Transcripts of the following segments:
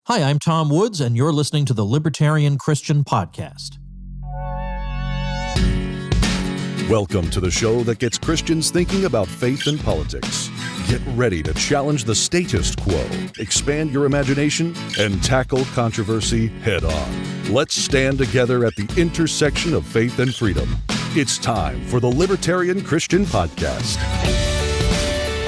Hi, I'm Tom Woods, and you're listening to the Libertarian Christian Podcast. Welcome to the show that gets Christians thinking about faith and politics. Get ready to challenge the status quo, expand your imagination, and tackle controversy head on. Let's stand together at the intersection of faith and freedom. It's time for the Libertarian Christian Podcast.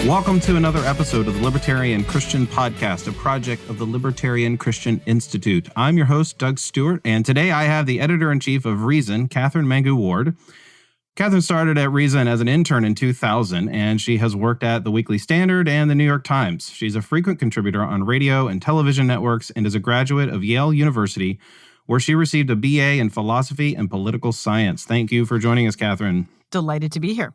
Welcome to another episode of the Libertarian Christian Podcast, a project of the Libertarian Christian Institute. I'm your host, Doug Stewart, and today I have the editor-in-chief of Reason, Katherine Mangu-Ward. Katherine started at Reason as an intern in 2000, and she has worked at the Weekly Standard and the New York Times. She's a frequent contributor on radio and television networks and is a graduate of Yale University, where she received a BA in philosophy and political science. Thank you for joining us, Katherine. Delighted to be here.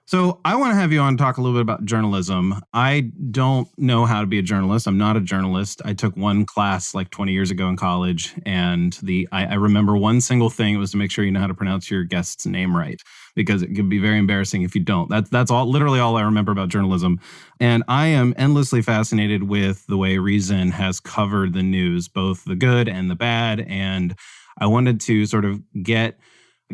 So I want to have you on talk a little bit about journalism. I don't know how to be a journalist. I'm not a journalist. I took one class like 20 years ago in college, and I remember one single thing. It was to make sure you know how to pronounce your guest's name right, because it could be very embarrassing if you don't. That's all, literally all I remember about journalism. And I am endlessly fascinated with the way Reason has covered the news, both the good and the bad. And I wanted to sort of get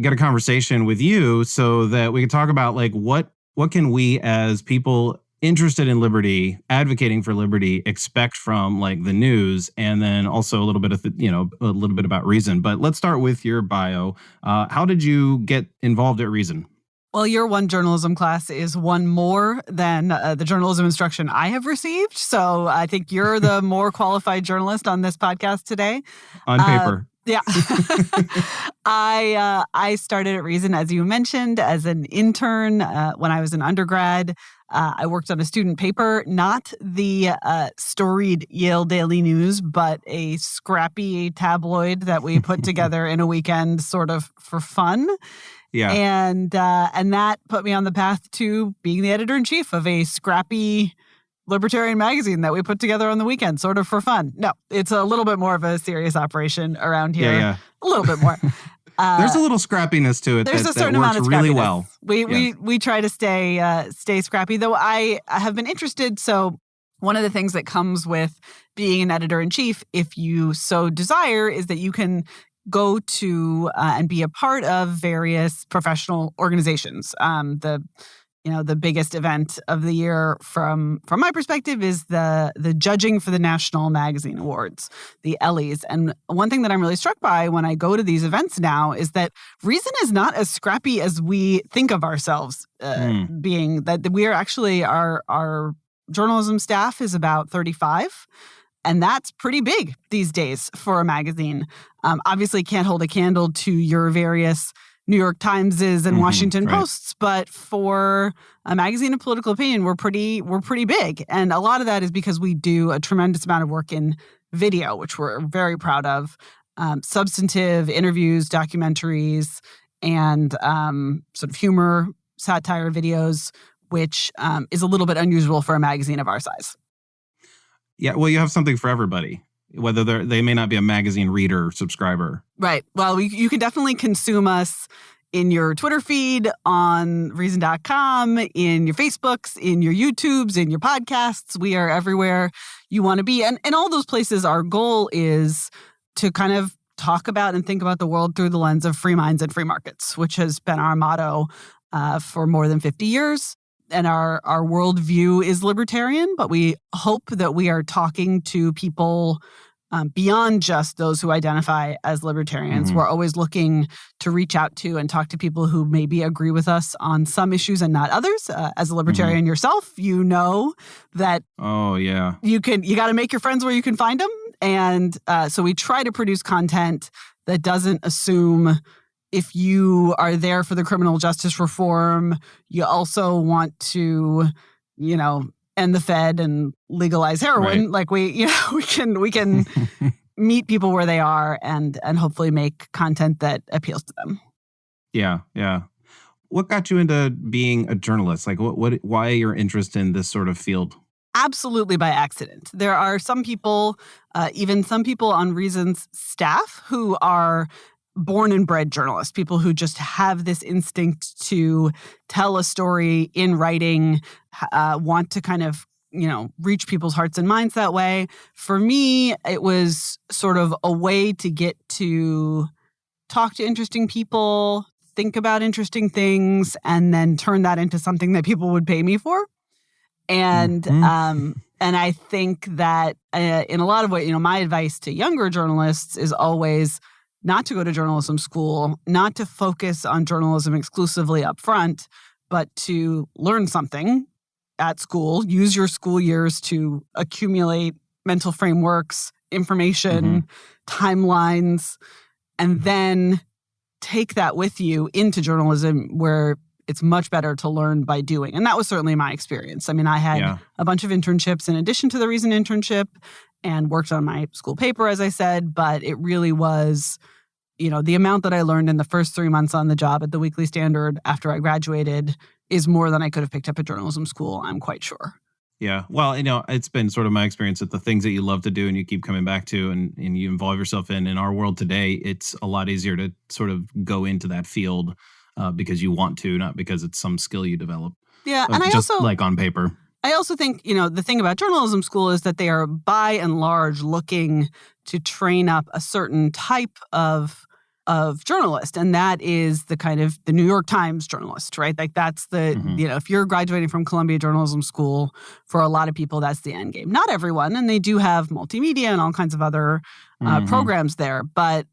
a conversation with you so that we could talk about like what can we as people interested in liberty, advocating for liberty, expect from like the news, and then also a little bit of a little bit about Reason. But let's start with your bio. How did you get involved at Reason? Well, your one journalism class is one more than the journalism instruction I have received. So I think you're the more qualified journalist on this podcast today. On paper. Yeah. I started at Reason, as you mentioned, as an intern when I was an undergrad. I worked on a student paper, not the storied Yale Daily News, but a scrappy tabloid that we put together in a weekend sort of for fun. Yeah. And that put me on the path to being the editor-in-chief of a scrappy Libertarian magazine that we put together on the weekend, sort of for fun. No, it's a little bit more of a serious operation around here. Yeah. A little bit more. There's a little scrappiness to it. There's a certain works amount of really scrappiness. well. We try to stay scrappy, though I have been interested. So one of the things that comes with being an editor-in-chief, if you so desire, is that you can go to and be a part of various professional organizations. The biggest event of the year from my perspective is the judging for the National Magazine Awards, the Ellys. And one thing that I'm really struck by when I go to these events now is that Reason is not as scrappy as we think of ourselves being. That we are actually, our journalism staff is about 35. And that's pretty big these days for a magazine. Obviously can't hold a candle to your various New York Timeses and Washington Posts, but for a magazine of political opinion, we're pretty big. And a lot of that is because we do a tremendous amount of work in video, which we're very proud of. Substantive interviews, documentaries, and sort of humor, satire videos, which is a little bit unusual for a magazine of our size. Yeah, well, you have something for everybody, whether they may not be a magazine reader or subscriber. Right. Well, you can definitely consume us in your Twitter feed, on Reason.com, in your Facebooks, in your YouTubes, in your podcasts. We are everywhere you want to be. And in all those places, our goal is to kind of talk about and think about the world through the lens of free minds and free markets, which has been our motto for more than 50 years. And our worldview is libertarian, but we hope that we are talking to people beyond just those who identify as libertarians. We're always looking to reach out to and talk to people who maybe agree with us on some issues and not others. As a libertarian yourself, you know that you got to make your friends where you can find them. And so we try to produce content that doesn't assume if you are there for the criminal justice reform, you also want to, end the Fed and legalize heroin. Right. Like we can meet people where they are and hopefully make content that appeals to them. Yeah. What got you into being a journalist? Like why your interest in this sort of field? Absolutely by accident. There are some people, even some people on Reason's staff who are born and bred journalists, people who just have this instinct to tell a story in writing, want to kind of reach people's hearts and minds that way. For me, it was sort of a way to get to talk to interesting people, think about interesting things, and then turn that into something that people would pay me for. And and I think that in a lot of ways, my advice to younger journalists is always not to go to journalism school, not to focus on journalism exclusively up front, but to learn something at school, use your school years to accumulate mental frameworks, information, timelines, and then take that with you into journalism where it's much better to learn by doing. And that was certainly my experience. I mean, I had a bunch of internships in addition to the Reason internship and worked on my school paper, as I said, but it really was, the amount that I learned in the first 3 months on the job at the Weekly Standard after I graduated is more than I could have picked up at journalism school, I'm quite sure. Yeah. Well, it's been sort of my experience that the things that you love to do and you keep coming back to and you involve yourself in our world today, it's a lot easier to sort of go into that field because you want to, not because it's some skill you develop. Yeah. And I just also, like on paper. I also think, the thing about journalism school is that they are by and large looking to train up a certain type of journalist. And that is the kind of the New York Times journalist, right? Like that's the, if you're graduating from Columbia Journalism School, for a lot of people, that's the end game. Not everyone. And they do have multimedia and all kinds of other programs there. But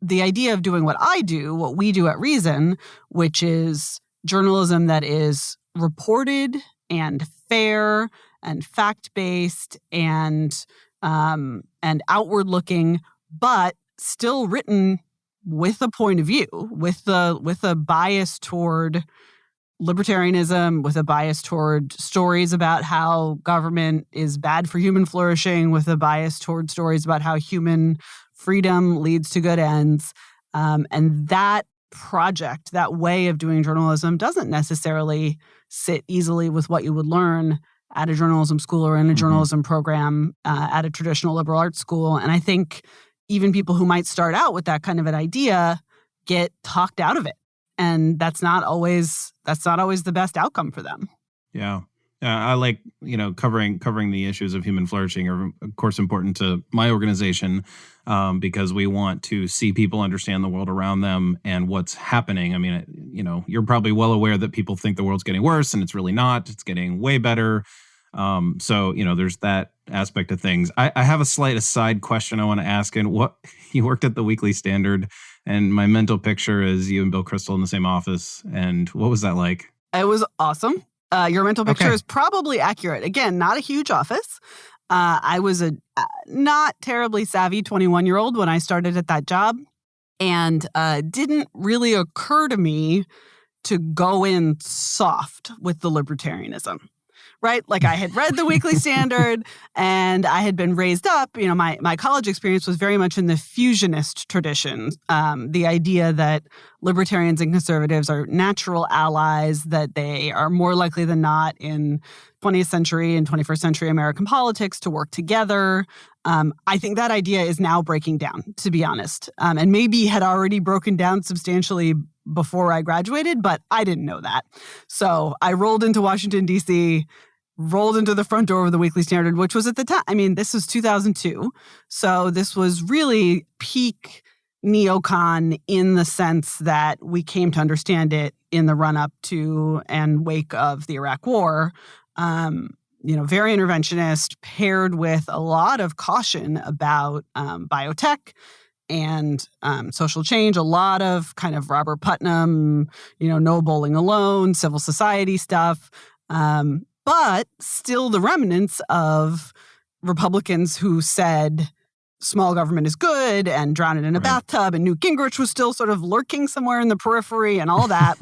the idea of doing what I do, what we do at Reason, which is journalism that is reported and fair and fact-based and outward-looking, but still written with a point of view, with a bias toward libertarianism, with a bias toward stories about how government is bad for human flourishing, with a bias toward stories about how human freedom leads to good ends. And that project, that way of doing journalism, doesn't necessarily sit easily with what you would learn at a journalism school or in a journalism program at a traditional liberal arts school. And I think even people who might start out with that kind of an idea get talked out of it. And that's not always the best outcome for them. Yeah. I like, covering the issues of human flourishing are, of course, important to my organization because we want to see people understand the world around them and what's happening. I mean, you're probably well aware that people think the world's getting worse and it's really not. It's getting way better. So, there's that aspect of things. I have a slight aside question I want to ask. And you worked at the Weekly Standard and my mental picture is you and Bill Kristol in the same office. And what was that like? It was awesome. Your mental picture is probably accurate. Again, not a huge office. I was a not terribly savvy 21-year-old when I started at that job. And didn't really occur to me to go in soft with the libertarianism. Right? Like I had read the Weekly Standard and I had been raised up. My college experience was very much in the fusionist tradition. The idea that libertarians and conservatives are natural allies, that they are more likely than not in 20th century and 21st century American politics to work together. I think that idea is now breaking down, to be honest, and maybe had already broken down substantially before I graduated, but I didn't know that. So I rolled into Washington, D.C., rolled into the front door of the Weekly Standard, which was at the time, this was 2002. So this was really peak neocon in the sense that we came to understand it in the run-up to and wake of the Iraq War. Very interventionist, paired with a lot of caution about biotech and social change, a lot of kind of Robert Putnam, no bowling alone, civil society stuff. But still the remnants of Republicans who said small government is good and drown it in a bathtub, and Newt Gingrich was still sort of lurking somewhere in the periphery and all that.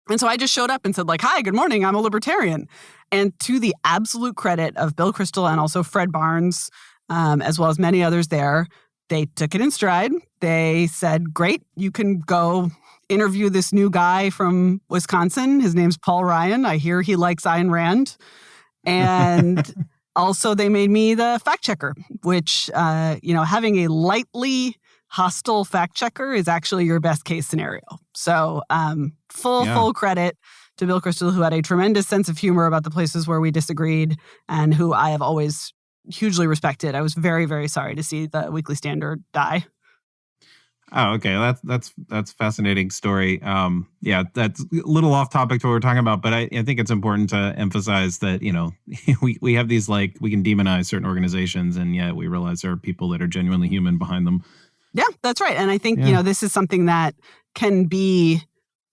And so I just showed up and said, hi, good morning, I'm a libertarian. And to the absolute credit of Bill Kristol and also Fred Barnes, as well as many others there, they took it in stride. They said, great, you can go interview this new guy from Wisconsin. His name's Paul Ryan. I hear he likes Ayn Rand. And also they made me the fact checker, which, having a lightly hostile fact checker is actually your best case scenario. So full credit to Bill Kristol, who had a tremendous sense of humor about the places where we disagreed and who I have always hugely respected. I was very, very sorry to see the Weekly Standard die. Oh, okay. That's a fascinating story. Yeah, that's a little off topic to what we're talking about, but I think it's important to emphasize that, we have these, like, we can demonize certain organizations, and yet we realize there are people that are genuinely human behind them. Yeah, that's right. And I think, this is something that can be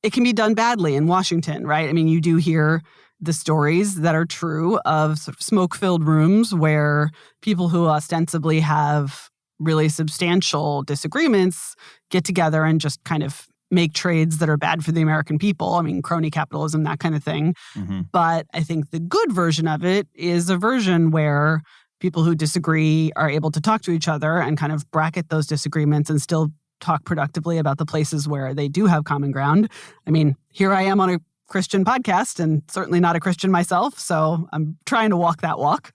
done badly in Washington, right? I mean, you do hear the stories that are true of sort of smoke-filled rooms where people who ostensibly have really substantial disagreements get together and just kind of make trades that are bad for the American people. I mean, crony capitalism, that kind of thing. Mm-hmm. But I think the good version of it is a version where people who disagree are able to talk to each other and kind of bracket those disagreements and still talk productively about the places where they do have common ground. I mean, here I am on a Christian podcast and certainly not a Christian myself, so I'm trying to walk that walk.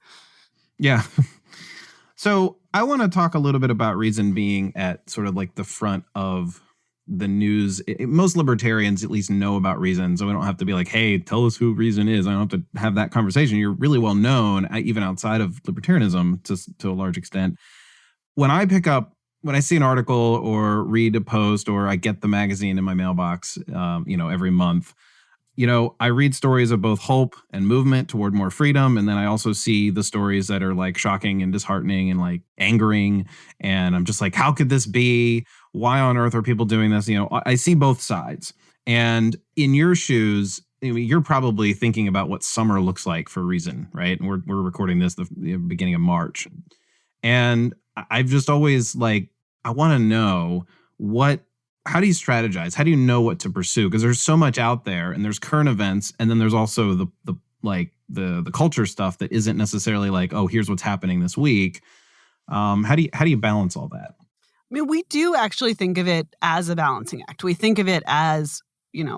Yeah. So I want to talk a little bit about reason being at sort of like the front of the news. Most libertarians at least know about reason, so we don't have to be like, hey, tell us who reason is. I don't have to have that conversation. You're really well known, even outside of libertarianism to a large extent. When I see an article or read a post or I get the magazine in my mailbox, every month, I read stories of both hope and movement toward more freedom. And then I also see the stories that are like shocking and disheartening and like angering. And I'm just like, how could this be? Why on earth are people doing this? I see both sides. And in your shoes, you're probably thinking about what summer looks like for reason, right? And we're recording this the beginning of March. And I've just always I want to know how do you strategize? How do you know what to pursue? Because there's so much out there, and there's current events, and then there's also the culture stuff that isn't necessarily like, oh, here's what's happening this week. How do you balance all that? I mean, we do actually think of it as a balancing act. We think of it as,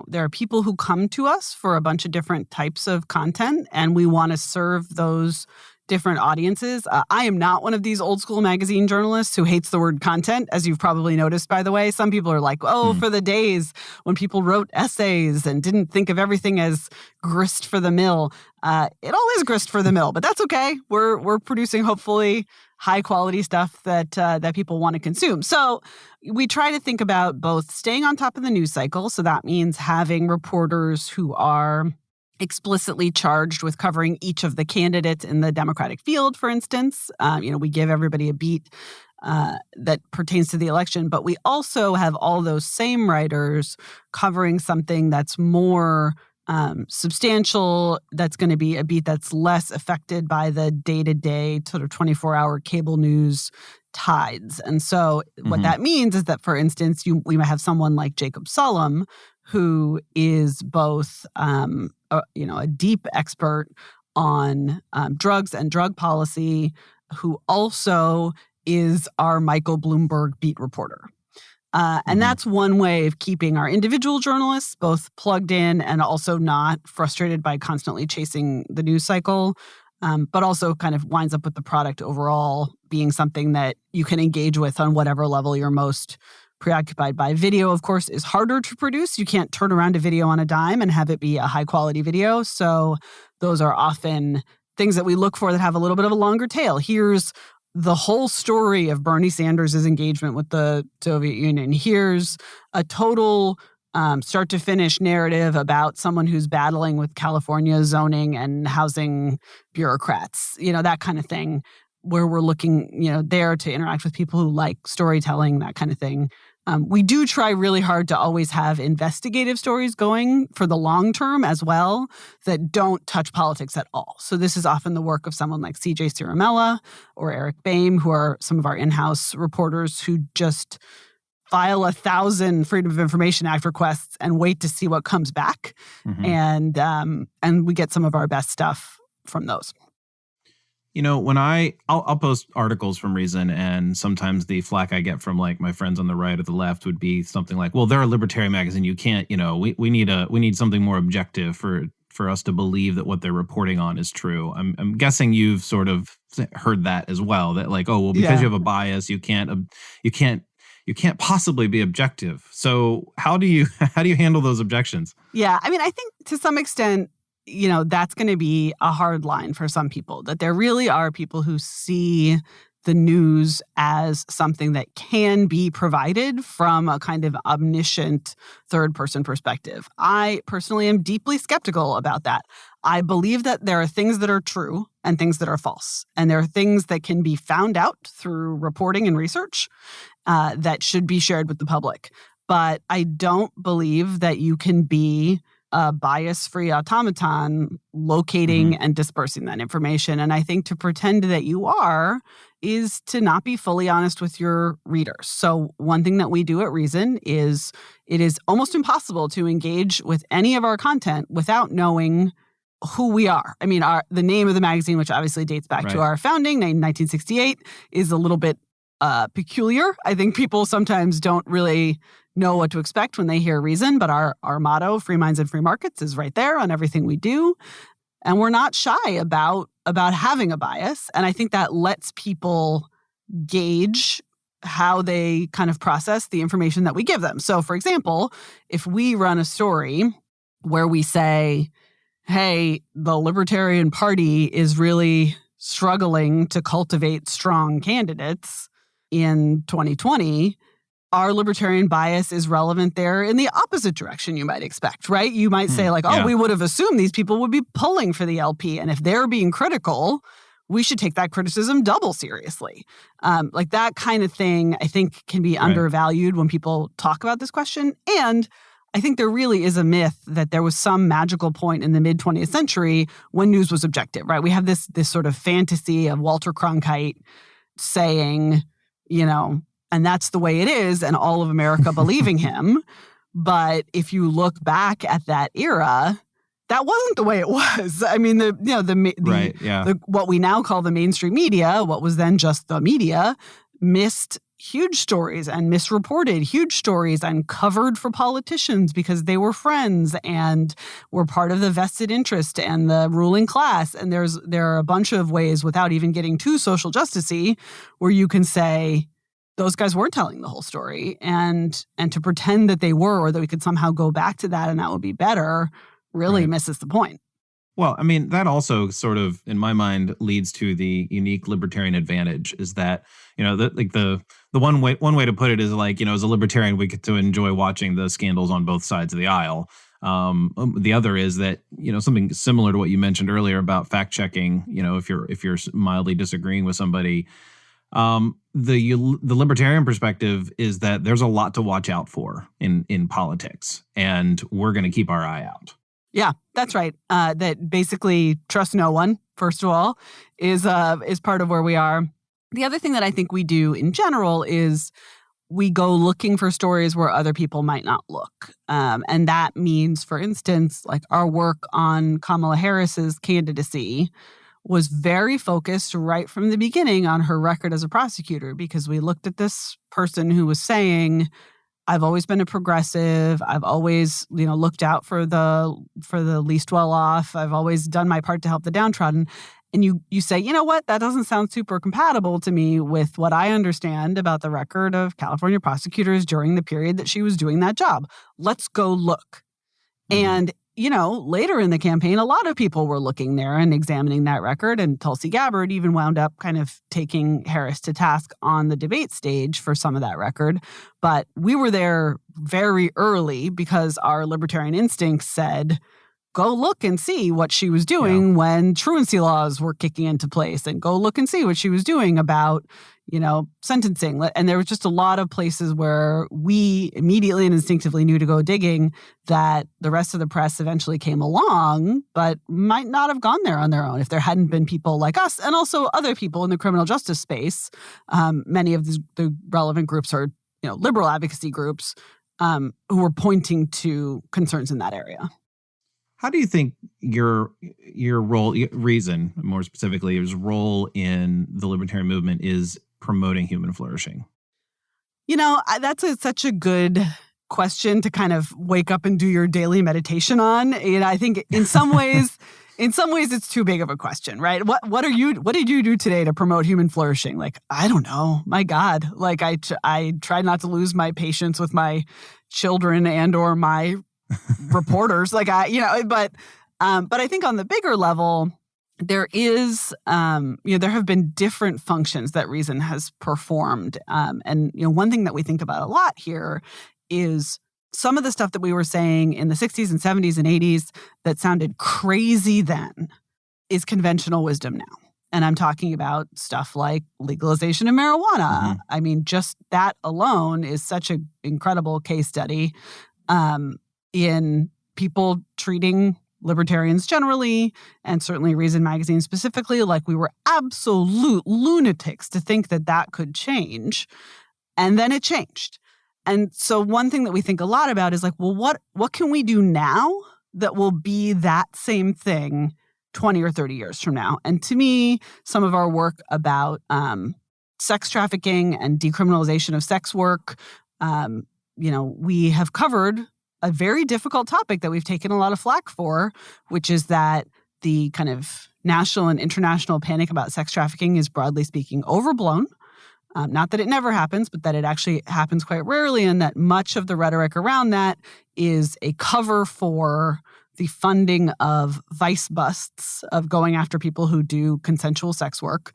there are people who come to us for a bunch of different types of content, and we want to serve those different audiences. I am not one of these old school magazine journalists who hates the word content, as you've probably noticed, by the way. Some people are like, for the days when people wrote essays and didn't think of everything as grist for the mill. It all is grist for the mill, but that's okay. We're producing, hopefully, high quality stuff that people want to consume. So we try to think about both staying on top of the news cycle. So that means having reporters who are explicitly charged with covering each of the candidates in the Democratic field, for instance. We give everybody a beat that pertains to the election, but we also have all those same writers covering something that's more substantial, that's going to be a beat that's less affected by the day-to-day sort of 24-hour cable news tides. And so what that means is that, for instance, we might have someone like Jacob Sullum, who is both a deep expert on drugs and drug policy, who also is our Michael Bloomberg beat reporter. And that's one way of keeping our individual journalists both plugged in and also not frustrated by constantly chasing the news cycle, but also kind of winds up with the product overall being something that you can engage with on whatever level you're most preoccupied by. Video, of course, is harder to produce. You can't turn around a video on a dime and have it be a high-quality video. So those are often things that we look for that have a little bit of a longer tail. Here's the whole story of Bernie Sanders' engagement with the Soviet Union. Here's a total start-to-finish narrative about someone who's battling with California zoning and housing bureaucrats, that kind of thing, where we're looking, there to interact with people who like storytelling, that kind of thing. We do try really hard to always have investigative stories going for the long term as well that don't touch politics at all. So this is often the work of someone like CJ Ciaramella or Eric Boehm, who are some of our in-house reporters who just file 1,000 Freedom of Information Act requests and wait to see what comes back. And we get some of our best stuff from those. When I'll post articles from Reason, and sometimes the flack I get from like my friends on the right or the left would be something like, well, they're a libertarian magazine. You can't, we need something more objective for us to believe that what they're reporting on is true. I'm guessing you've sort of heard that as well, that like, oh, well, because you have a bias, you can't you can't possibly be objective. So how do you handle those objections? Yeah, I mean, I think to some extent, that's going to be a hard line for some people, that there really are people who see the news as something that can be provided from a kind of omniscient third-person perspective. I personally am deeply skeptical about that. I believe that there are things that are true and things that are false. And there are things that can be found out through reporting and research that should be shared with the public. But I don't believe that you can be a bias-free automaton locating and dispersing that information. And I think to pretend that you are is to not be fully honest with your readers. So one thing that we do at Reason is it is almost impossible to engage with any of our content without knowing who we are. I mean, the name of the magazine, which obviously dates back to our founding, 1968, is a little bit peculiar. I think people sometimes don't really know what to expect when they hear Reason, but our motto, Free Minds and Free Markets, is right there on everything we do. And we're not shy about having a bias. And I think that lets people gauge how they kind of process the information that we give them. So, for example, if we run a story where we say, hey, the Libertarian Party is really struggling to cultivate strong candidates in 2020, our libertarian bias is relevant there in the opposite direction you might expect, right? You might say we would have assumed these people would be pulling for the LP. And if they're being critical, we should take that criticism double seriously. Like that kind of thing, I think, can be undervalued when people talk about this question. And I think there really is a myth that there was some magical point in the mid-20th century when news was objective, right? We have this sort of fantasy of Walter Cronkite saying, and that's the way it is, and all of America believing him. But if you look back at that era, that wasn't the way it was. I mean, what we now call the mainstream media, what was then just the media, missed huge stories and misreported huge stories and covered for politicians because they were friends and were part of the vested interest and the ruling class. And there are a bunch of ways, without even getting too social justice-y, where you can say those guys weren't telling the whole story. And to pretend that they were, or that we could somehow go back to that and that would be better, really misses the point. Well, I mean, that also sort of, in my mind, leads to the unique libertarian advantage is that, the one way to put it is as a libertarian, we get to enjoy watching the scandals on both sides of the aisle. The other is that, something similar to what you mentioned earlier about fact checking, if you're mildly disagreeing with somebody, the libertarian perspective is that there's a lot to watch out for in politics, and we're going to keep our eye out. Yeah, that's right. That basically trust no one, first of all, is part of where we are. The other thing that I think we do in general is we go looking for stories where other people might not look. And that means, for instance, like our work on Kamala Harris's candidacy was very focused right from the beginning on her record as a prosecutor, because we looked at this person who was saying, I've always been a progressive. I've always, looked out for the least well off. I've always done my part to help the downtrodden. And you say, you know what, that doesn't sound super compatible to me with what I understand about the record of California prosecutors during the period that she was doing that job. Let's go look. And later in the campaign, a lot of people were looking there and examining that record. And Tulsi Gabbard even wound up kind of taking Harris to task on the debate stage for some of that record. But we were there very early because our libertarian instincts said, go look and see what she was doing when truancy laws were kicking into place, and go look and see what she was doing about, sentencing. And there was just a lot of places where we immediately and instinctively knew to go digging that the rest of the press eventually came along, but might not have gone there on their own if there hadn't been people like us and also other people in the criminal justice space. Many of the relevant groups are, liberal advocacy groups who were pointing to concerns in that area. How do you think your role, Reason more specifically, your role in the libertarian movement is promoting human flourishing? That's such a good question to kind of wake up and do your daily meditation on. I think in some ways in some ways it's too big of a question, right? What did you do today to promote human flourishing? Like, I don't know. My God. Like I tried not to lose my patience with my children and or my reporters. Like but I think on the bigger level, there is, there have been different functions that reason has performed. And one thing that we think about a lot here is some of the stuff that we were saying in the 60s and 70s and 80s that sounded crazy then is conventional wisdom now. And I'm talking about stuff like legalization of marijuana. Mm-hmm. I mean, just that alone is such an incredible case study in people treating libertarians generally, and certainly Reason Magazine specifically, like we were absolute lunatics to think that that could change. And then it changed. And so one thing that we think a lot about is like, well, what can we do now that will be that same thing 20 or 30 years from now? And to me, some of our work about sex trafficking and decriminalization of sex work, we have covered a very difficult topic that we've taken a lot of flack for, which is that the kind of national and international panic about sex trafficking is, broadly speaking, overblown. Not that it never happens, but that it actually happens quite rarely, and that much of the rhetoric around that is a cover for the funding of vice busts, of going after people who do consensual sex work,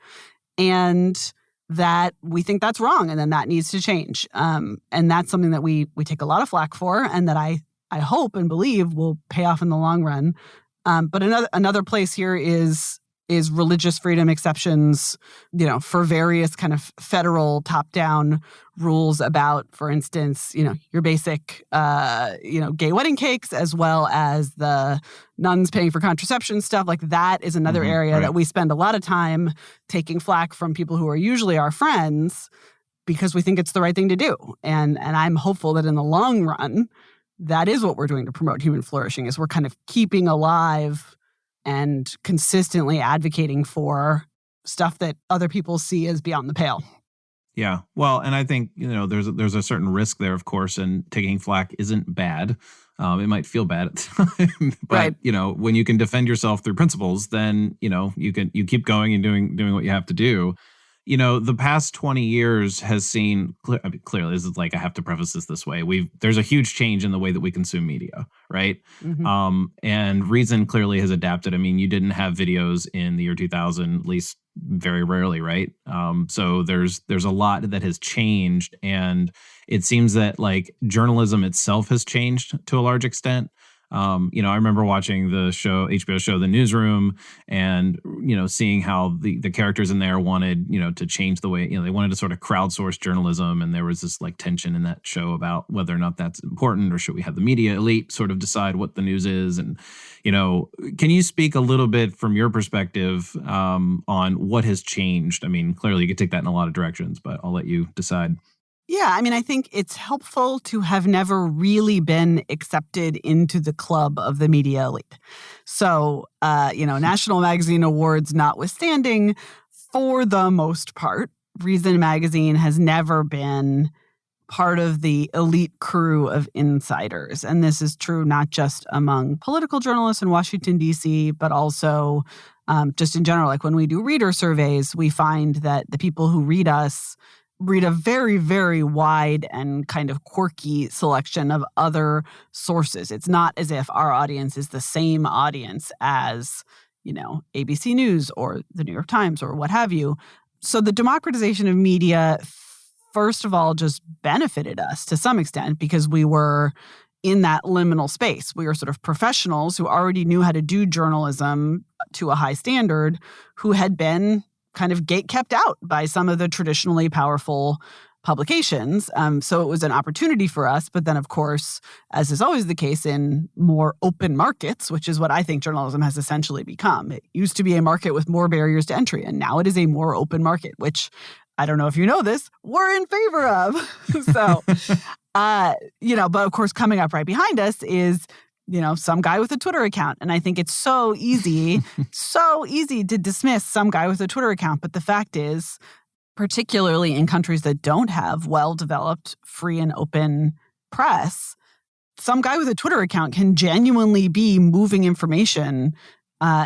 and that we think that's wrong, and then that needs to change. And that's something that we take a lot of flack for, and that I hope and believe will pay off in the long run. But another place here is religious freedom exceptions, for various kind of federal top-down rules about, for instance, your basic, gay wedding cakes, as well as the nuns paying for contraception stuff. Like that is another area that we spend a lot of time taking flack from people who are usually our friends because we think it's the right thing to do. And I'm hopeful that in the long run, that is what we're doing to promote human flourishing, is we're kind of keeping alive and consistently advocating for stuff that other people see as beyond the pale. Yeah. Well, and I think, there's a certain risk there, of course, and taking flack isn't bad. It might feel bad at times, but, right. When you can defend yourself through principles, then, you keep going and doing what you have to do. The past 20 years has seen, clearly, this is like, I have to preface this way. There's a huge change in the way that we consume media, right? Mm-hmm. And Reason clearly has adapted. I mean, you didn't have videos in the year 2000, at least very rarely, right? So there's a lot that has changed. And it seems that like journalism itself has changed to a large extent. I remember watching the HBO show, The Newsroom, and, seeing how the characters in there wanted, to change the way, they wanted to sort of crowdsource journalism. And there was this like tension in that show about whether or not that's important, or should we have the media elite sort of decide what the news is? And, can you speak a little bit from your perspective on what has changed? I mean, clearly you could take that in a lot of directions, but I'll let you decide. Yeah, I mean, I think it's helpful to have never really been accepted into the club of the media elite. So, National Magazine Awards notwithstanding, for the most part, Reason Magazine has never been part of the elite crew of insiders. And this is true not just among political journalists in Washington, D.C., but also just in general. Like when we do reader surveys, we find that the people who read us read a very, very wide and kind of quirky selection of other sources. It's not as if our audience is the same audience as, ABC News or the New York Times or what have you. So the democratization of media, first of all, just benefited us to some extent because we were in that liminal space. We were sort of professionals who already knew how to do journalism to a high standard, who had been kind of gate-kept out by some of the traditionally powerful publications. So it was an opportunity for us. But then, of course, as is always the case in more open markets, which is what I think journalism has essentially become. It used to be a market with more barriers to entry, and now it is a more open market, which I don't know if you know this, we're in favor of. So, but of course, coming up right behind us is some guy with a Twitter account. And I think it's so easy to dismiss some guy with a Twitter account. But the fact is, particularly in countries that don't have well-developed, free and open press, some guy with a Twitter account can genuinely be moving information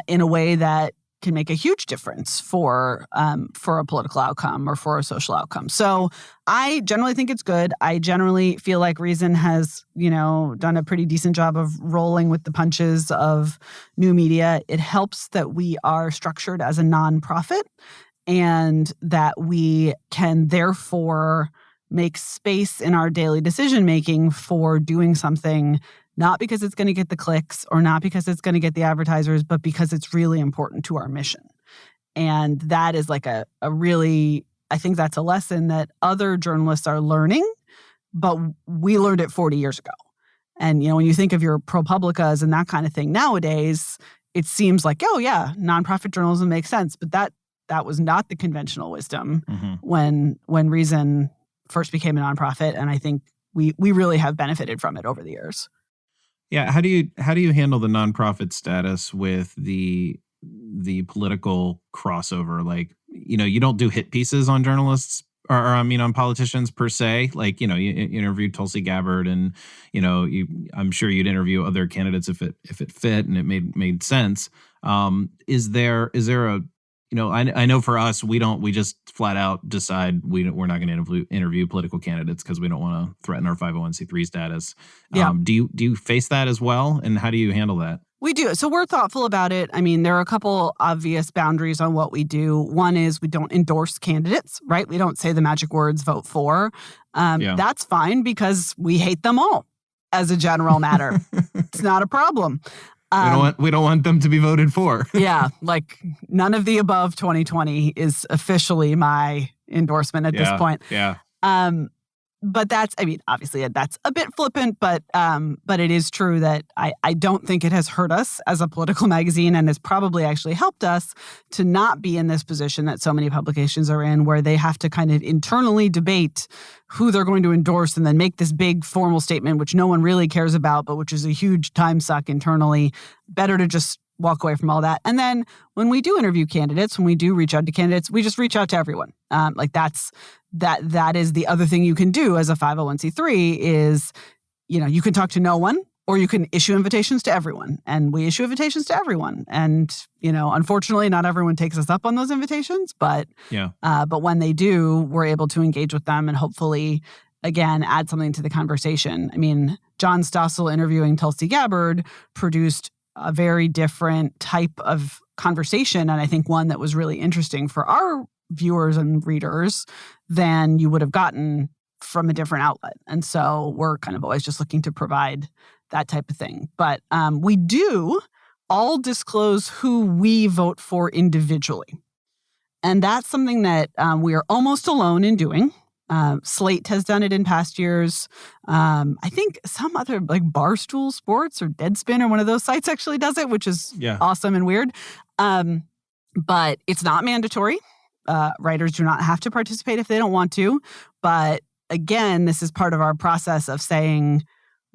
in a way that can make a huge difference for a political outcome or for a social outcome. So I generally think it's good. I generally feel like Reason has, done a pretty decent job of rolling with the punches of new media. It helps that we are structured as a nonprofit and that we can therefore make space in our daily decision-making for doing something not because it's going to get the clicks or not because it's going to get the advertisers, but because it's really important to our mission. And that is like a really, I think that's a lesson that other journalists are learning, but we learned it 40 years ago. And, when you think of your ProPublicas and that kind of thing nowadays, it seems like, oh yeah, nonprofit journalism makes sense. But that was not the conventional wisdom when Reason first became a nonprofit. And I think we really have benefited from it over the years. Yeah, how do you handle the nonprofit status with the political crossover? Like, you don't do hit pieces on journalists or on politicians per se. Like, you interviewed Tulsi Gabbard, and I'm sure you'd interview other candidates if it fit and it made sense. Is there a I know for us, we just flat out decide we're not going to interview political candidates because we don't want to threaten our 501c3 status. Yeah. Do you face that as well? And how do you handle that? We do. So we're thoughtful about it. I mean, there are a couple obvious boundaries on what we do. One is we don't endorse candidates, right? We don't say the magic words, vote for. That's fine because we hate them all as a general matter. It's not a problem. We don't want them to be voted for. Yeah, like none of the above 2020 is officially my endorsement at this point. Yeah. But that's, obviously that's a bit flippant, but it is true that I don't think it has hurt us as a political magazine and has probably actually helped us to not be in this position that so many publications are in, where they have to kind of internally debate who they're going to endorse and then make this big formal statement, which no one really cares about, but which is a huge time suck internally. Better to just walk away from all that. And then when we do interview candidates, when we do reach out to candidates, we just reach out to everyone. That is the other thing you can do as a 501c3 is, you can talk to no one or you can issue invitations to everyone. And we issue invitations to everyone. And, unfortunately, not everyone takes us up on those invitations. But when they do, we're able to engage with them and hopefully, again, add something to the conversation. I mean, John Stossel interviewing Tulsi Gabbard produced a very different type of conversation. And I think one that was really interesting for our viewers and readers than you would have gotten from a different outlet. And so we're kind of always just looking to provide that type of thing. But we do all disclose who we vote for individually. And that's something that we are almost alone in doing. Slate has done it in past years. I think some other like Barstool Sports or Deadspin or one of those sites actually does it, which is awesome and weird. But it's not mandatory. Writers do not have to participate if they don't want to. But again, this is part of our process of saying,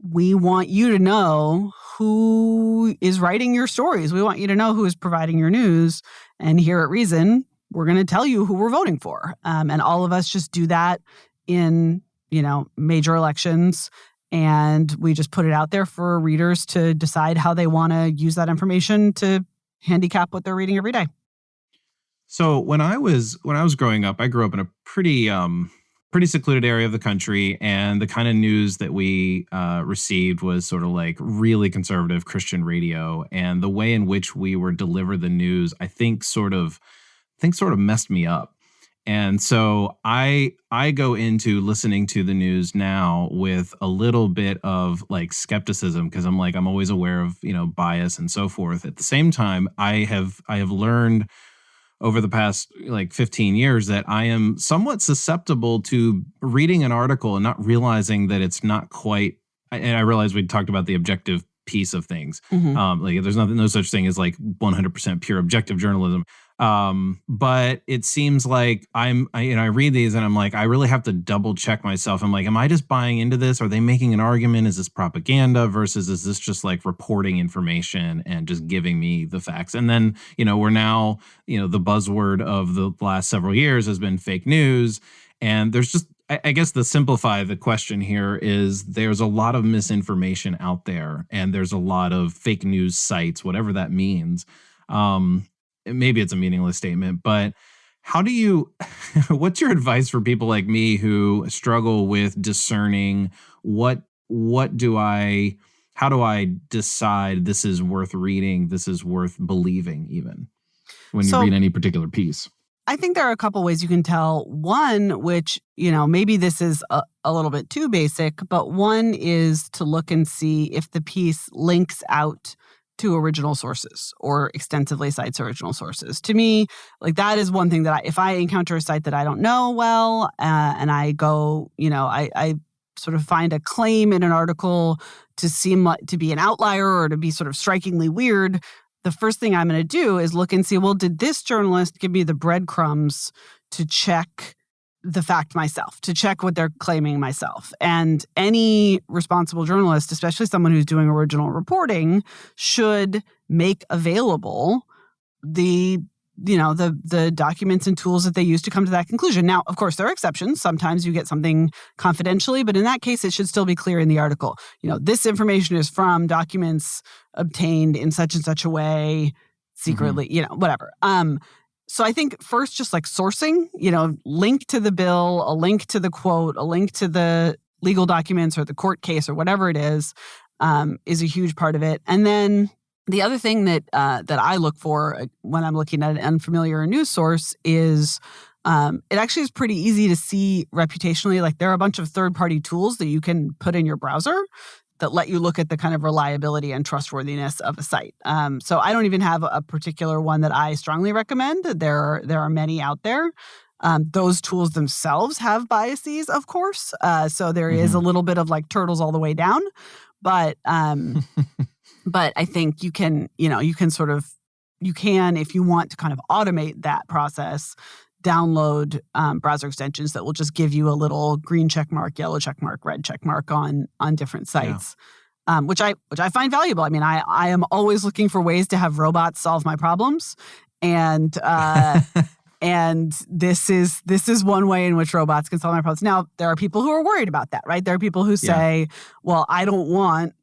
we want you to know who is writing your stories. We want you to know who is providing your news. And here at Reason, we're going to tell you who we're voting for. And all of us just do that in, major elections. And we just put it out there for readers to decide how they want to use that information to handicap what they're reading every day. So when I was growing up, I grew up in a pretty secluded area of the country, and the kind of news that we received was sort of like really conservative Christian radio, and the way in which we were delivered the news, I think sort of messed me up. And so I go into listening to the news now with a little bit of like skepticism, because I'm always aware of, bias and so forth. At the same time, I have learned over the past like 15 years that I am somewhat susceptible to reading an article and not realizing that it's not quite, and I realize we talked about the objective piece of things. Mm-hmm. Like there's no such thing as like 100% pure objective journalism. But it seems like I read these and I'm like, I really have to double check myself. I'm like, am I just buying into this? Are they making an argument? Is this propaganda versus is this just like reporting information and just giving me the facts? And then, we're now, the buzzword of the last several years has been fake news. And there's just, I guess to simplify the question here is there's a lot of misinformation out there and there's a lot of fake news sites, whatever that means. Maybe it's a meaningless statement, but how do you, what's your advice for people like me who struggle with discerning how do I decide this is worth reading, this is worth believing even when you read any particular piece? I think there are a couple ways you can tell. One, which, maybe this is a little bit too basic, but one is to look and see if the piece links out to original sources or extensively cites original sources. To me, like that is one thing that if I encounter a site that I don't know well, and I go, I sort of find a claim in an article to seem like to be an outlier or to be sort of strikingly weird, the first thing I'm going to do is look and see, well, did this journalist give me the breadcrumbs to check the fact myself, to check what they're claiming myself? And any responsible journalist, especially someone who's doing original reporting, should make available the documents and tools that they use to come to that conclusion. Now, of course, there are exceptions. Sometimes you get something confidentially, but in that case, it should still be clear in the article. This information is from documents obtained in such and such a way, secretly, whatever. So I think first, just like sourcing, link to the bill, a link to the quote, a link to the legal documents or the court case or whatever it is a huge part of it. And then the other thing that I look for when I'm looking at an unfamiliar news source is it actually is pretty easy to see reputationally. Like there are a bunch of third-party tools that you can put in your browser that let you look at the kind of reliability and trustworthiness of a site. So I don't even have a particular one that I strongly recommend. There are many out there. Those tools themselves have biases, of course. So there is a little bit of like turtles all the way down. But but I think you can, if you want to kind of automate that process, download browser extensions that will just give you a little green check mark, yellow check mark, red check mark on different sites, which I find valuable. I mean, I am always looking for ways to have robots solve my problems, and and this is one way in which robots can solve my problems. Now, there are people who are worried about that, right? There are people who say, well, I don't want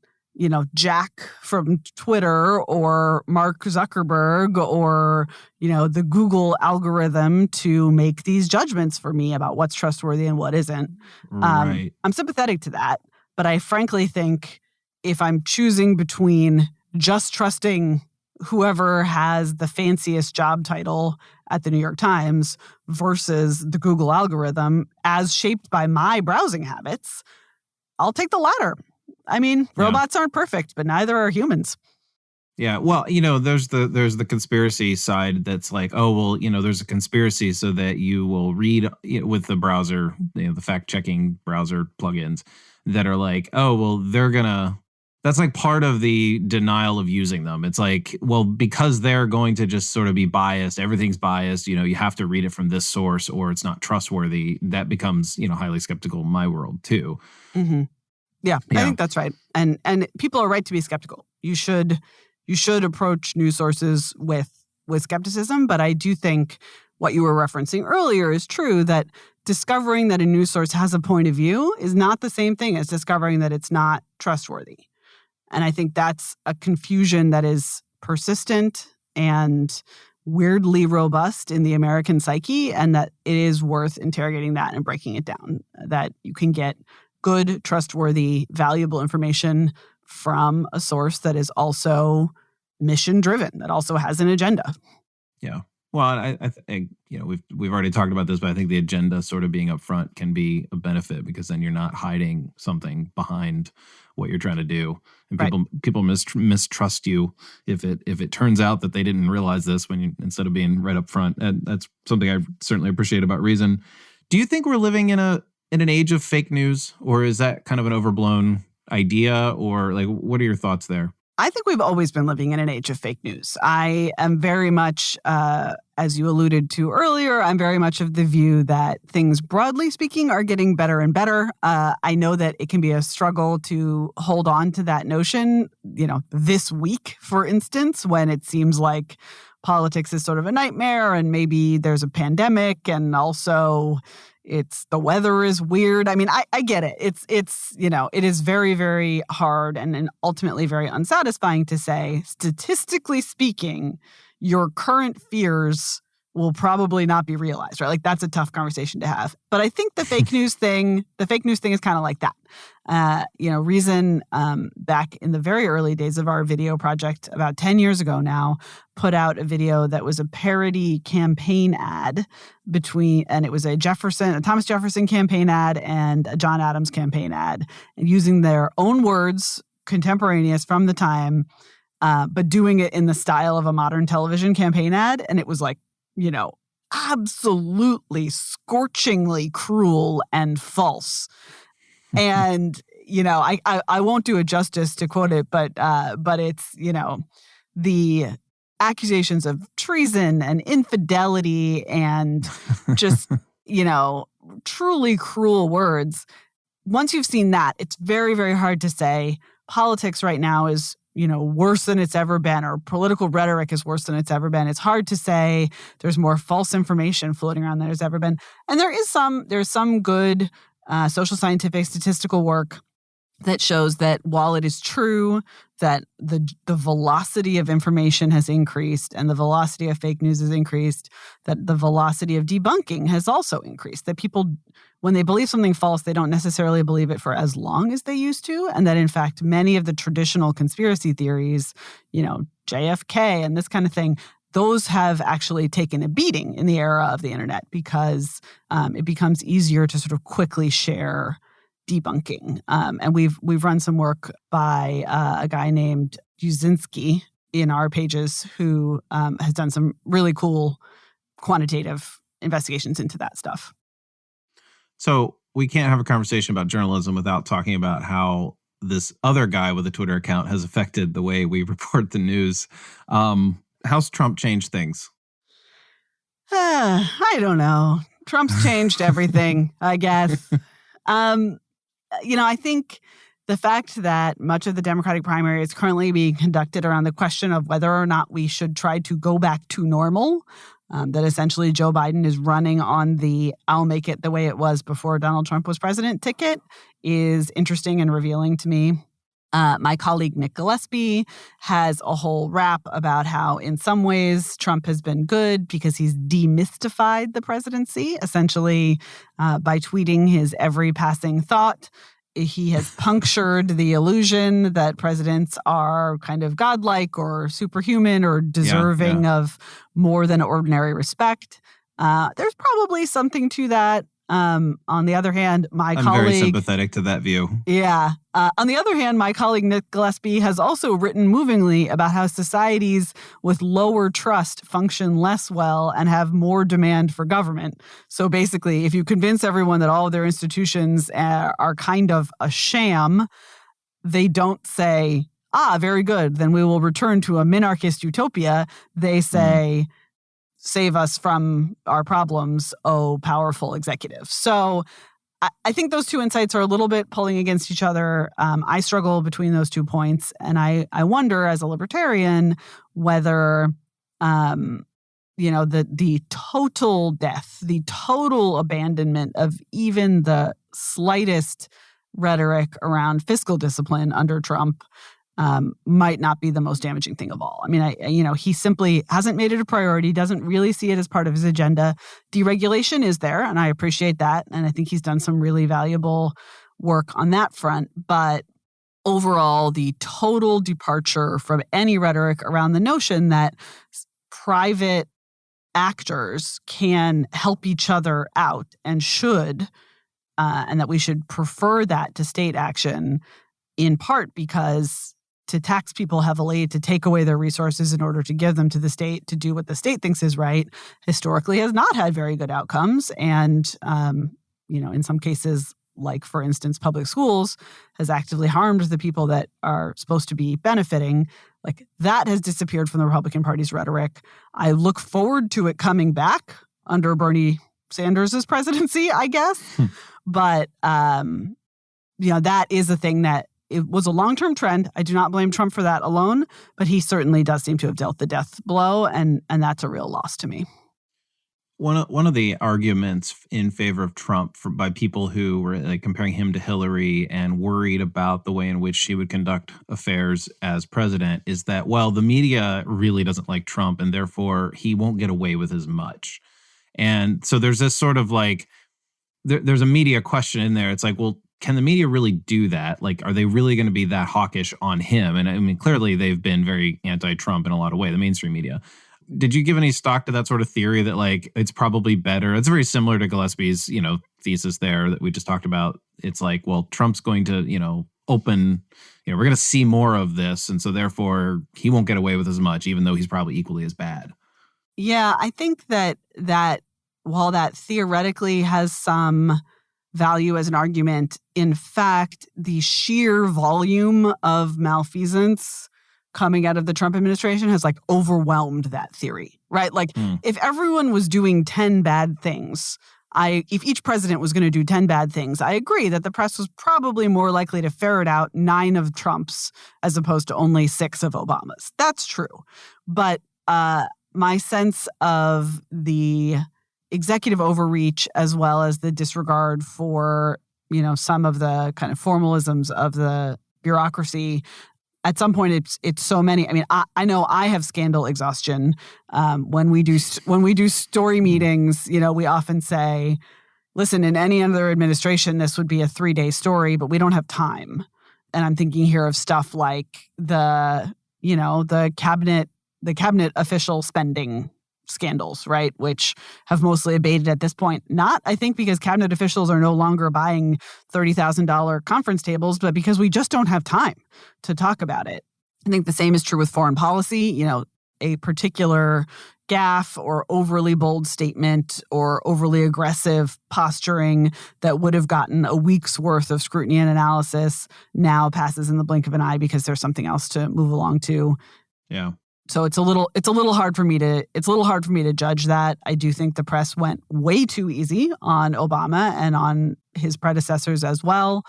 Jack from Twitter or Mark Zuckerberg or, the Google algorithm to make these judgments for me about what's trustworthy and what isn't. Right. I'm sympathetic to that, but I frankly think if I'm choosing between just trusting whoever has the fanciest job title at the New York Times versus the Google algorithm as shaped by my browsing habits, I'll take the latter. I mean, robots aren't perfect, but neither are humans. Yeah. Well, there's the conspiracy side that's like, oh, well, there's a conspiracy so that you will read with the browser, the fact checking browser plugins that are like, oh, well, that's like part of the denial of using them. It's like, well, because they're going to just sort of be biased, everything's biased, you have to read it from this source or it's not trustworthy. That becomes, highly skeptical in my world too. Mm-hmm. Yeah, I think that's right. And people are right to be skeptical. You should approach news sources with skepticism, but I do think what you were referencing earlier is true, that discovering that a news source has a point of view is not the same thing as discovering that it's not trustworthy. And I think that's a confusion that is persistent and weirdly robust in the American psyche, and that it is worth interrogating that and breaking it down, that you can get good, trustworthy, valuable information from a source that is also mission-driven, that also has an agenda. Yeah. Well, I think, we've already talked about this, but I think the agenda sort of being up front can be a benefit because then you're not hiding something behind what you're trying to do. And people mistrust you if it turns out that they didn't realize this instead of being right up front. And that's something I certainly appreciate about Reason. Do you think we're living in an age of fake news, or is that kind of an overblown idea, or like, what are your thoughts there? I think we've always been living in an age of fake news. I am very much, as you alluded to earlier, I'm very much of the view that things, broadly speaking, are getting better and better. I know that it can be a struggle to hold on to that notion, this week, for instance, when it seems like politics is sort of a nightmare and maybe there's a pandemic and also the weather is weird. I mean, I get it. It is very, very hard and ultimately very unsatisfying to say, statistically speaking, your current fears will probably not be realized, right? Like that's a tough conversation to have. But I think the fake news thing is kind of like that. Reason back in the very early days of our video project, about 10 years ago now, put out a video that was a parody campaign ad and it was a Thomas Jefferson campaign ad and a John Adams campaign ad, and using their own words, contemporaneous from the time, but doing it in the style of a modern television campaign ad. And it was like, absolutely scorchingly cruel and false. And, I won't do it justice to quote it, but it's, the accusations of treason and infidelity and just, truly cruel words. Once you've seen that, it's very, very hard to say politics right now is worse than it's ever been, or political rhetoric is worse than it's ever been. It's hard to say there's more false information floating around than there's ever been. And there's some good social scientific statistical work that shows that while it is true that the velocity of information has increased and the velocity of fake news has increased, that the velocity of debunking has also increased, that people, when they believe something false, they don't necessarily believe it for as long as they used to. And that, in fact, many of the traditional conspiracy theories, JFK and this kind of thing, those have actually taken a beating in the era of the internet because it becomes easier to sort of quickly share debunking. And we've run some work by a guy named Uzinski in our pages who has done some really cool quantitative investigations into that stuff. So we can't have a conversation about journalism without talking about how this other guy with a Twitter account has affected the way we report the news. How's Trump changed things? I don't know. Trump's changed everything, I guess. I think the fact that much of the Democratic primary is currently being conducted around the question of whether or not we should try to go back to normal, that essentially Joe Biden is running on the I'll make it the way it was before Donald Trump was president ticket, is interesting and revealing to me. My colleague Nick Gillespie has a whole rap about how in some ways Trump has been good because he's demystified the presidency, essentially by tweeting his every passing thought. He has punctured the illusion that presidents are kind of godlike or superhuman or deserving of more than ordinary respect. There's probably something to that. On the other hand, I'm very sympathetic to that view. Yeah. On the other hand, my colleague Nick Gillespie has also written movingly about how societies with lower trust function less well and have more demand for government. So basically, if you convince everyone that all of their institutions are kind of a sham, they don't say, very good, then we will return to a minarchist utopia. They say, save us from our problems, oh, powerful executive. So I think those two insights are a little bit pulling against each other. I struggle between those 2 points. And I wonder, as a libertarian, whether, the total death, the total abandonment of even the slightest rhetoric around fiscal discipline under Trump might not be the most damaging thing of all. I mean, he simply hasn't made it a priority, doesn't really see it as part of his agenda. Deregulation is there, and I appreciate that. And I think he's done some really valuable work on that front. But overall, the total departure from any rhetoric around the notion that private actors can help each other out and should, and that we should prefer that to state action, in part because to tax people heavily, to take away their resources in order to give them to the state to do what the state thinks is right, historically has not had very good outcomes. And, in some cases, like, for instance, public schools, has actively harmed the people that are supposed to be benefiting. Like, that has disappeared from the Republican Party's rhetoric. I look forward to it coming back under Bernie Sanders' presidency, I guess. But, that is a thing that it was a long-term trend. I do not blame Trump for that alone, but he certainly does seem to have dealt the death blow, and that's a real loss to me. One of the arguments in favor of Trump by people who were like comparing him to Hillary and worried about the way in which she would conduct affairs as president is that, well, the media really doesn't like Trump and therefore he won't get away with as much. And so there's this sort of like, there's a media question in there. It's like, well, can the media really do that? Like, are they really going to be that hawkish on him? And I mean, clearly they've been very anti-Trump in a lot of ways, the mainstream media. Did you give any stock to that sort of theory that like it's probably better? It's very similar to Gillespie's, thesis there that we just talked about. It's like, well, Trump's going to, open, we're going to see more of this. And so therefore he won't get away with as much, even though he's probably equally as bad. Yeah, I think that while that theoretically has some value as an argument, in fact, the sheer volume of malfeasance coming out of the Trump administration has like overwhelmed that theory, right? Like if everyone was doing 10 bad things, if each president was going to do 10 bad things, I agree that the press was probably more likely to ferret out 9 of Trump's as opposed to only 6 of Obama's. That's true. But my sense of the executive overreach as well as the disregard for, some of the kind of formalisms of the bureaucracy, at some point it's so many. I mean, I know I have scandal exhaustion. When we do story meetings, we often say, listen, in any other administration, this would be a 3-day story, but we don't have time. And I'm thinking here of stuff like the cabinet official spending scandals, right, which have mostly abated at this point. Not, I think, because cabinet officials are no longer buying $30,000 conference tables, but because we just don't have time to talk about it. I think the same is true with foreign policy. A particular gaffe or overly bold statement or overly aggressive posturing that would have gotten a week's worth of scrutiny and analysis now passes in the blink of an eye because there's something else to move along to. Yeah. So it's a little hard for me to judge that. I do think the press went way too easy on Obama and on his predecessors as well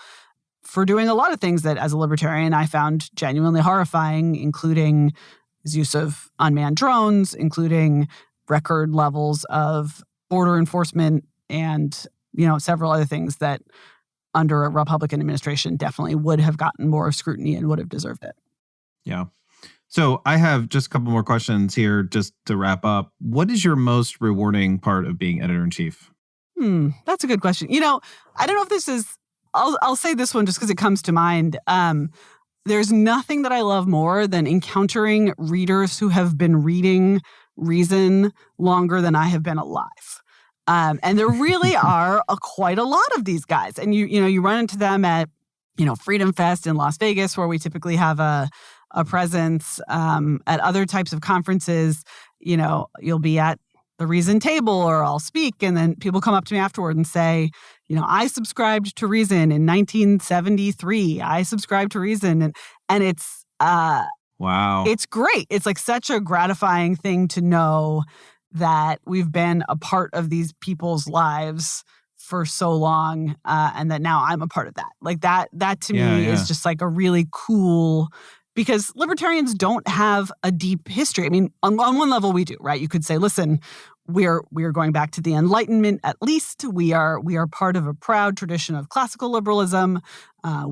for doing a lot of things that as a libertarian I found genuinely horrifying, including his use of unmanned drones, including record levels of border enforcement and, several other things that under a Republican administration definitely would have gotten more scrutiny and would have deserved it. Yeah. So I have just a couple more questions here just to wrap up. What is your most rewarding part of being editor-in-chief? That's a good question. I don't know if this is, I'll say this one just because it comes to mind. There's nothing that I love more than encountering readers who have been reading Reason longer than I have been alive. And there really are quite a lot of these guys. And you run into them at, Freedom Fest in Las Vegas, where we typically have a presence, at other types of conferences. You'll be at the Reason table or I'll speak, and then people come up to me afterward and say, I subscribed to Reason in 1973. I subscribed to Reason. And it's wow. It's great. It's like such a gratifying thing to know that we've been a part of these people's lives for so long, and that now I'm a part of that. Like that to me is just like a really cool, because libertarians don't have a deep history. I mean, on one level we do, right? You could say, listen, we are going back to the Enlightenment. At least we are part of a proud tradition of classical liberalism.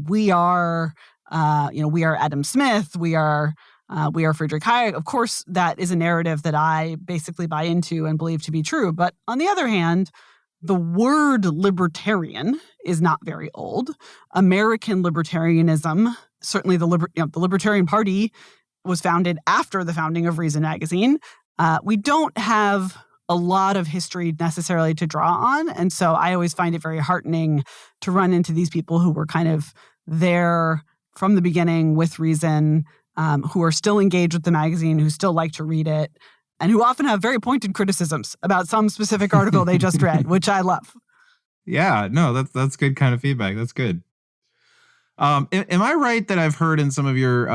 We are Adam Smith. We are Friedrich Hayek. Of course, that is a narrative that I basically buy into and believe to be true. But on the other hand, the word libertarian is not very old. American libertarianism, certainly the Libertarian Party, was founded after the founding of Reason magazine. We don't have a lot of history necessarily to draw on. And so I always find it very heartening to run into these people who were kind of there from the beginning with Reason, who are still engaged with the magazine, who still like to read it, and who often have very pointed criticisms about some specific article they just read, which I love. Yeah, no, that's good kind of feedback. That's good. Am I right that I've heard in some of your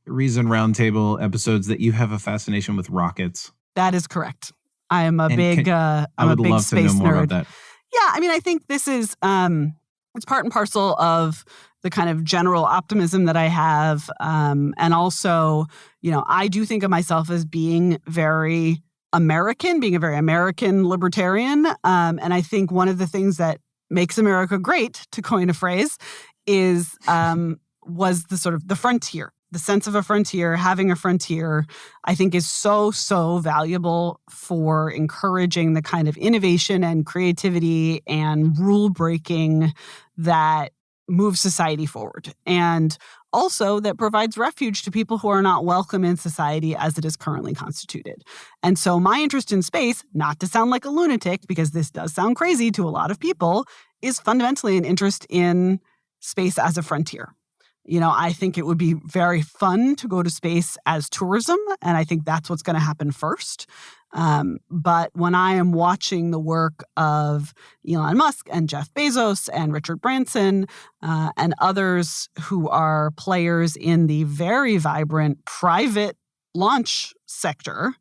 Reason Roundtable episodes that you have a fascination with rockets? That is correct. I am a big I would love space to know more nerd. about that. Yeah, I mean, I think this is it's part and parcel of the kind of general optimism that I have, and also, I do think of myself as being very American, being a very American libertarian. And I think one of the things that makes America great, to coin a phrase, was the sort of the frontier. The sense of a frontier, having a frontier, I think is so, so valuable for encouraging the kind of innovation and creativity and rule breaking that moves society forward. And also that provides refuge to people who are not welcome in society as it is currently constituted. And so my interest in space, not to sound like a lunatic, because this does sound crazy to a lot of people, is fundamentally an interest in space as a frontier. I think it would be very fun to go to space as tourism, and I think that's what's going to happen first. But when I am watching the work of Elon Musk and Jeff Bezos and Richard Branson and others who are players in the very vibrant private launch sector,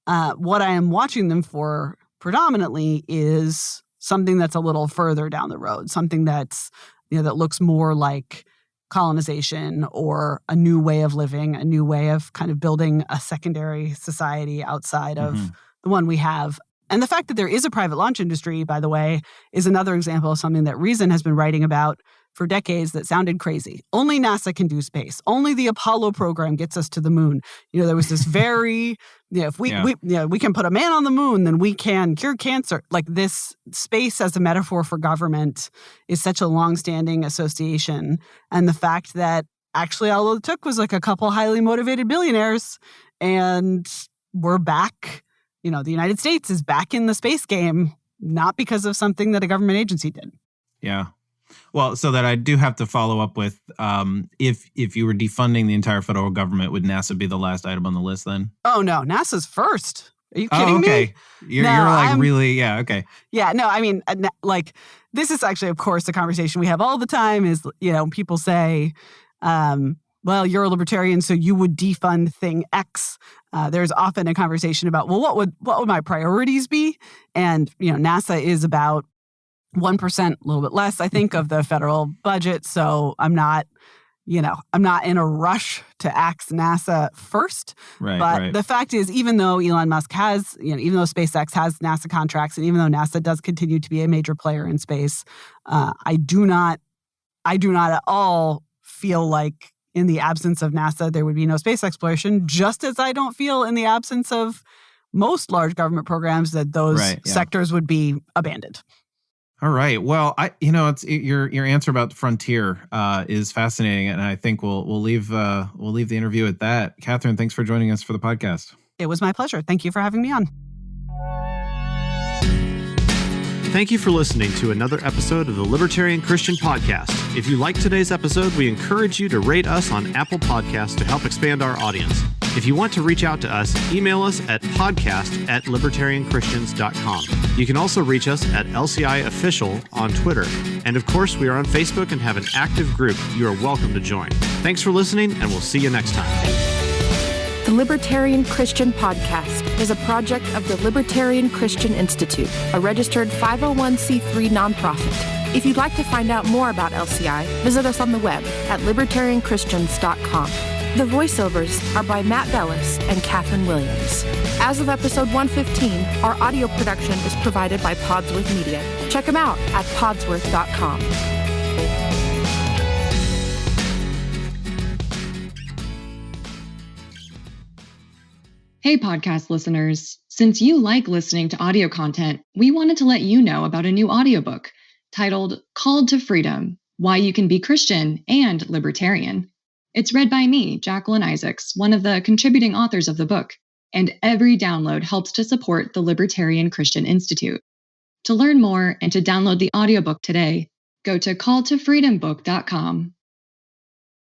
what I am watching them for predominantly is something that's a little further down the road, something that's, that looks more like colonization or a new way of living, a new way of kind of building a secondary society outside of the one we have. And the fact that there is a private launch industry, by the way, is another example of something that Reason has been writing about for decades that sounded crazy. Only NASA can do space. Only the Apollo program gets us to the moon. There was this very, if we can put a man on the moon, then we can cure cancer. Like this space as a metaphor for government is such a longstanding association. And the fact that actually all it took was like a couple highly motivated billionaires and we're back. The United States is back in the space game, not because of something that a government agency did. Yeah. Well, so that I do have to follow up with, if you were defunding the entire federal government, would NASA be the last item on the list then? Oh, no. NASA's first. Are you kidding me? Okay. You're like really, yeah, okay. Yeah, no, I mean, like, this is actually, of course, a conversation we have all the time is, people say, well, you're a libertarian, so you would defund thing X. There's often a conversation about, well, what would my priorities be? And, NASA is about 1%, a little bit less, I think, of the federal budget. So I'm not in a rush to axe NASA first. Right. But the fact is, even though Elon Musk has, even though SpaceX has NASA contracts, and even though NASA does continue to be a major player in space, I do not at all feel like in the absence of NASA, there would be no space exploration, just as I don't feel in the absence of most large government programs that those sectors would be abandoned. All right. Well, it's your answer about the frontier is fascinating, and I think we'll leave the interview at that. Katherine, thanks for joining us for the podcast. It was my pleasure. Thank you for having me on. Thank you for listening to another episode of the Libertarian Christian Podcast. If you liked today's episode, we encourage you to rate us on Apple Podcasts to help expand our audience. If you want to reach out to us, email us at podcast@libertarianchristians.com. You can also reach us at LCI Official on Twitter. And of course, we are on Facebook and have an active group you are welcome to join. Thanks for listening, and we'll see you next time. The Libertarian Christian Podcast is a project of the Libertarian Christian Institute, a registered 501c3 nonprofit. If you'd like to find out more about LCI, visit us on the web at libertarianchristians.com. The voiceovers are by Matt Bellis and Katherine Williams. As of episode 115, our audio production is provided by Podsworth Media. Check them out at podsworth.com. Hey, podcast listeners. Since you like listening to audio content, we wanted to let you know about a new audiobook titled Called to Freedom: Why You Can Be Christian and Libertarian. It's read by me, Jacqueline Isaacs, one of the contributing authors of the book, and every download helps to support the Libertarian Christian Institute. To learn more and to download the audiobook today, go to calltofreedombook.com.